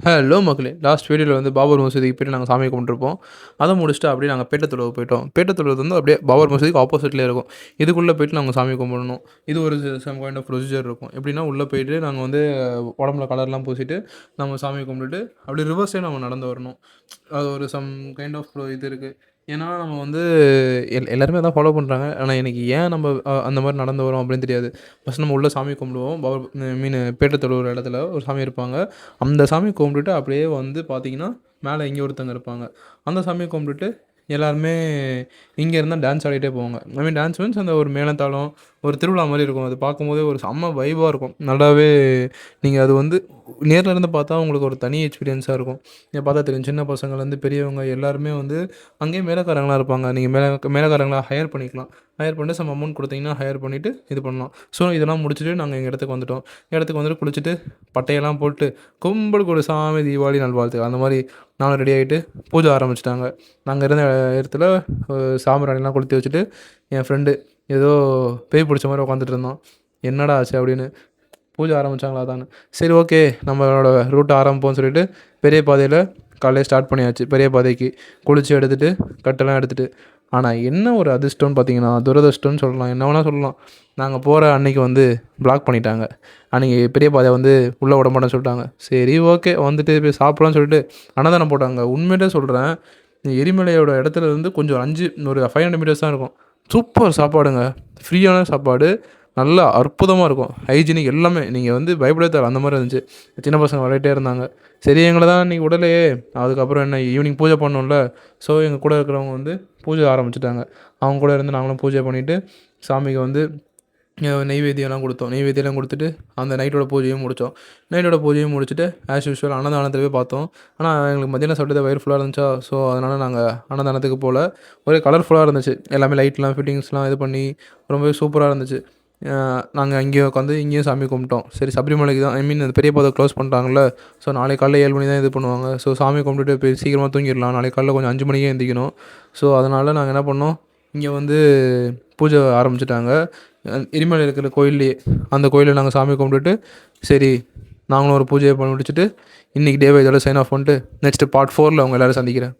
Hello மக்களே! Last வீடியோல வந்து பாபர் மசூதிக்கு போயிட்டு நாங்க சாமி கும்பிட்டுருப்போம். அத முடிச்சுட்டு அப்படியே நாங்க பேட்ட தொழுவ போயிட்டோம். பேட்ட தொழுவது வந்து அப்படியே பாபர் மசூதிக்கு ஆப்போசிட்லயே இருக்கும். இதுக்குள்ள போயிட்டு நாங்க சாமி கும்பிடணும். இது ஒரு சம் கைண்ட் ஆஃப் ப்ரொசீஜர் இருக்கும். எப்படின்னா, உள்ள போயிட்டு நாங்க வந்து உடம்புல கலர்லாம் பூசிட்டு, நம்ம சாமி கும்பிட்டுட்டு, அப்படியே ரிவர்ஸ்லயே நம்ம நடந்து வரணும். அது ஒரு சம் கைண்ட் ஆஃப் இது இருக்கு. ஏன்னா, நம்ம வந்து எல்லாருமே அதான் ஃபாலோ பண்றாங்க. ஆனா, எனக்கு ஏன் நம்ம அந்த மாரி நடந்து வரோம் அப்படின்னு தெரியாது. ஃபர்ஸ்ட் நம்ம உள்ள சாமி கும்பிடுவோம். பேட்ட தொழுவுற இடத்துல ஒரு சாமி இருப்பாங்க. அந்த சாமி கும்பிட்டுட்டு அப்படியே வந்து பார்த்தீங்கன்னா, மேலே இங்கே ஒருத்தங்க இருப்பாங்க. அந்த சாமிய கும்பிட்டுட்டு எல்லாருமே இங்கே இருந்தா டான்ஸ் ஆடிட்டே போவாங்க. ஐ மீன் டான்ஸ் மீன்ஸ் அந்த ஒரு மேளதாளம், ஒரு திருவிழா மாரி இருக்கும். அது பார்க்கும்போதே ஒரு செம்ம வைபா இருக்கும். நல்லாவே நீங்க அது வந்து நேர்ல இருந்து பார்த்தா உங்களுக்கு ஒரு தனி எக்ஸ்பீரியன்ஸா இருக்கும். இங்க பார்த்தா தெரியும். சின்ன பசங்கள்லேருந்து பெரியவங்க எல்லாருமே வந்து அங்கேயே மேளக்காரங்களா இருப்பாங்க. நீங்க மேளக்காரங்களா ஹையர் பண்ணிக்கலாம். ஹையர் பண்ணிட்டு சம் அமௌண்ட் குடுத்தீங்கன்னா, ஹையர் பண்ணிட்டு இது பண்ணலாம். ஸோ இதெல்லாம் முடிச்சுட்டு நாங்க எங்க இடத்துக்கு வந்துட்டோம். இடத்துக்கு வந்துட்டு குளிச்சுட்டு, பட்டையெல்லாம் போட்டு, "கும்பிடு குடு சாமி தீபாவளி நல்வாழ்த்துக்கள்" அந்த மாரி நானும் ரெடி ஆயிட்டு பூஜை ஆரம்பிச்சுட்டாங்க. நாங்க இருந்த இடத்துல சாம்பிராணிலாம் கொளுத்தி வச்சுட்டு, என் ஃப்ரெண்டு ஏதோ பேய் பிடிச்ச மாரி உட்காந்துட்டு இருந்தான். "என்னடா ஆச்சு?" அப்படின்னு. பூஜை ஆரம்பிச்சாங்களா அதான்னு. சரி ஓகே நம்மளோட ரூட்ட ஆரம்பிப்போம்னு சொல்லிட்டு, பெரிய பாதையில காலையிலே ஸ்டார்ட் பண்ணியாச்சு. பெரிய பாதைக்கு குளிச்சு எடுத்துட்டு, கட்டெல்லாம் எடுத்துட்டு. ஆனா என்ன ஒரு அதிர்ஷ்டம்னு பார்த்தீங்கன்னா, துரதிர்ஷ்டம்னு சொல்லலாம். என்ன வேணா சொல்லலாம். நாங்க போற அன்னைக்கு வந்து பிளாக் பண்ணிட்டாங்க. அன்னைக்கு பெரிய பாதைய வந்து உள்ள விடமாட்டேன்னு சொல்லிட்டாங்க. சரி ஓகே வந்துட்டு போய் சாப்பிடலாம்னு சொல்லிட்டு அன்னதானம் போட்டாங்க. உண்மையிலே சொல்றேன், எரிமலையோட இடத்துல இருந்து கொஞ்சம் ஒரு 500 மீட்டர்ஸ் தான் இருக்கும். சூப்பர் சாப்பாடுங்க. ஃப்ரீயான சாப்பாடு. நல்லா அற்புதமா இருக்கும். ஹைஜீனிக் எல்லாமே. நீங்க வந்து பயப்படவே தேவயில்ல. அந்த மாரி இருந்துச்சு. சின்ன பசங்க விளையாடிட்டே இருந்தாங்க. சரி எங்கள தான் அன்னைக்கு விடலையே! அதுக்கப்புறம் என்ன ஈவினிங் பூஜை பண்ணணும்ல. ஸோ எங்க கூட இருக்கிறவங்க வந்து பூஜை ஆரம்பிச்சுட்டாங்க. அவங்க கூட இருந்து நாங்களும் பூஜை பண்ணிட்டு, சாமிக்கு வந்து நெய்வேத்தியம்லாம் குடுத்தோம். நெய்வேத்தியம்லாம் குடுத்துட்டு, அந்த நைட்டோட பூஜையும் முடிச்சோம். நைட்டோட பூஜையும் முடிச்சுட்டு, ஆஸ் யூசுவல் அன்னதானத்த போய் பார்த்தோம். ஆனா எங்களுக்கு மத்தியானம் சாப்பிட்டது வயிறு ஃபுல்லா இருந்துச்சா, ஸோ அதனால நாங்க அன்னதானத்துக்கு போல. ஒரே கலர்ஃபுல்லா இருந்துச்சு. எல்லாமே லைட்லாம் ஃபிட்டிங்ஸ்லாம் இது பண்ணி ரொம்பவே சூப்பரா இருந்துச்சு. நாங்க அங்கேயே உட்காந்து இங்கேயும் சாமி கும்பிட்டோம். சரி சபரிமலைக்கு தான் ஐ மீன் அந்த பெரிய பாதை க்ளோஸ் பண்ணிட்டாங்கல்ல. ஸோ நாளைக்கு காலைல 7 மணி தான் இது பண்ணுவாங்க. ஸோ சாமி கும்பிட்டுட்டு போய் சீக்கிரமா தூங்கிடலாம். நாளைக்கு காலைல கொஞ்சம் 5 மணிக்கே எந்திரிக்கணும். ஸோ அதனால நாங்க என்ன பண்ணோம், இங்க வந்து பூஜை ஆரம்பிச்சுட்டாங்க. எரிமலையில இருக்கிற கோயில்லயே. அந்த கோயில்ல நாங்க சாமி கும்பிட்டுட்டு, சரி நாங்களும் ஒரு பூஜைய முடிச்சுட்டு, இன்னைக்கு டேவ இதோட சைன் ஆஃப் பண்ணிட்டு, நெக்ஸ்ட் பார்ட் 4ல உங்க எல்லாரையும் சந்திக்கிறேன்.